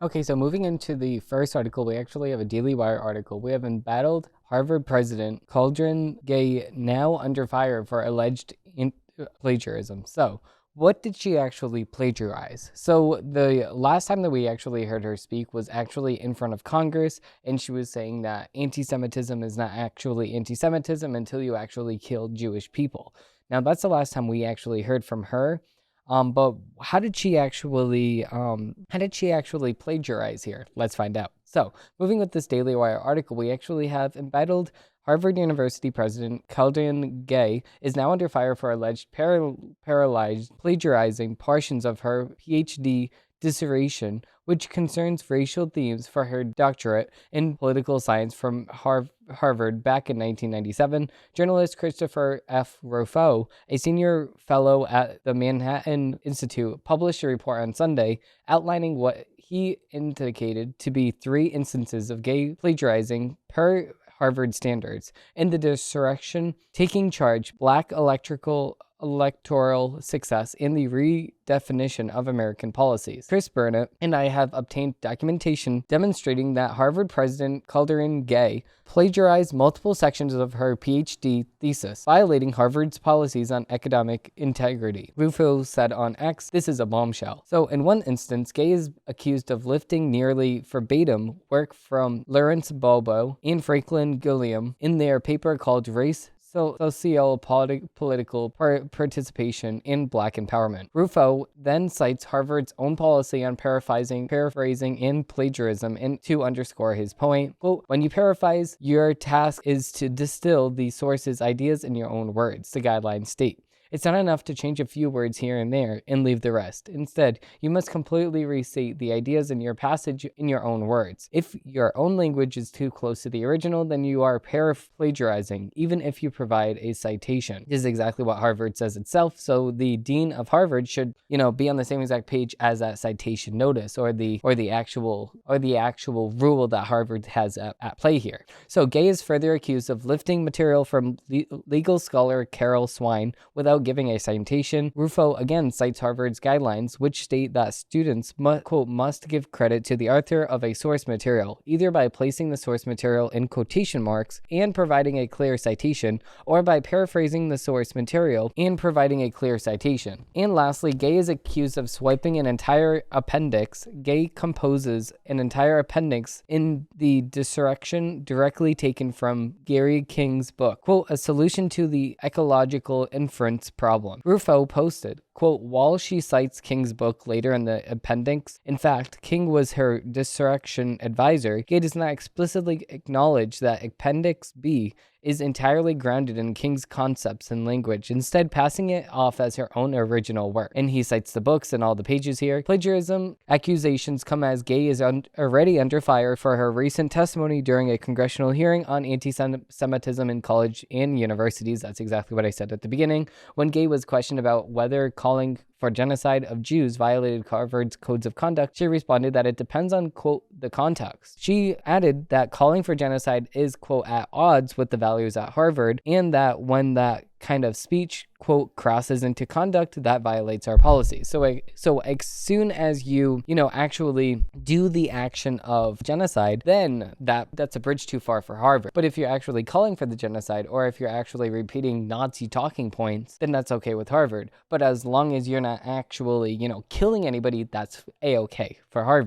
Okay, so moving into the first article, we actually have a Daily Wire article. We have embattled Harvard president Claudine Gay now under fire for alleged plagiarism. So, what did she actually plagiarize? So, the last time that we actually heard her speak was actually in front of Congress, and she was saying that anti Semitism is not actually anti Semitism until you actually kill Jewish people. Now, that's the last time we actually heard from her. But how did she actually plagiarize here? Let's find out. So, moving with this Daily Wire article, we actually have embattled Harvard University president Claudine Gay is now under fire for alleged paralyzed plagiarizing portions of her PhD dissertation, which concerns racial themes for her doctorate in political science from Harvard back in 1997. Journalist Christopher F. Rufo, a senior fellow at the Manhattan Institute, published a report on Sunday outlining what he indicated to be 3 instances of Gay plagiarizing per Harvard standards. In the dissection, taking charge, Black electoral success, and the redefinition of American policies. Chris Burnett and I have obtained documentation demonstrating that Harvard president Claudine Gay plagiarized multiple sections of her PhD thesis, violating Harvard's policies on academic integrity. Rufo said on X, "This is a bombshell." So in one instance, Gay is accused of lifting nearly verbatim work from Lawrence Bobo and Franklin Gilliam in their paper called Race, Political Participation in Black Empowerment. Rufo then cites Harvard's own policy on paraphrasing, and plagiarism to underscore his point. Quote, "When you paraphrase, your task is to distill the source's ideas in your own words," the guidelines state. It's not enough to change a few words here and there and leave the rest. Instead, you must completely restate the ideas in your passage in your own words. If your own language is too close to the original, then you are plagiarizing, even if you provide a citation. This is exactly what Harvard says itself, so the dean of Harvard should, be on the same exact page as that citation notice or the actual rule that Harvard has at play here. So Gay is further accused of lifting material from legal scholar Carol Swine without giving a citation. Rufo again cites Harvard's guidelines, which state that students must give credit to the author of a source material, either by placing the source material in quotation marks and providing a clear citation, or by paraphrasing the source material and providing a clear citation. And lastly, Gay is accused of swiping an entire appendix. Gay composes an entire appendix in the dissection directly taken from Gary King's book, quote, "A Solution to the Ecological Inference Problem." Rufo posted, quote, "While she cites King's book later in the appendix, in fact, King was her dissection advisor, Gay does not explicitly acknowledge that Appendix B is entirely grounded in King's concepts and language, instead passing it off as her own original work." And he cites the books and all the pages here. Plagiarism accusations come as Gay is already under fire for her recent testimony during a congressional hearing on anti-Semitism in college and universities. That's exactly what I said at the beginning. When Gay was questioned about whether calling for genocide of Jews violated Harvard's codes of conduct, she responded that it depends on, quote, the context. She added that calling for genocide is, quote, at odds with the values at Harvard, and that when that kind of speech, quote, crosses into conduct, that violates our policies. So as soon as you actually do the action of genocide, then that's a bridge too far for Harvard. But if you're actually calling for the genocide, or if you're actually repeating Nazi talking points, then that's okay with Harvard. But as long as you're not actually, killing anybody, that's a-okay for Harvard.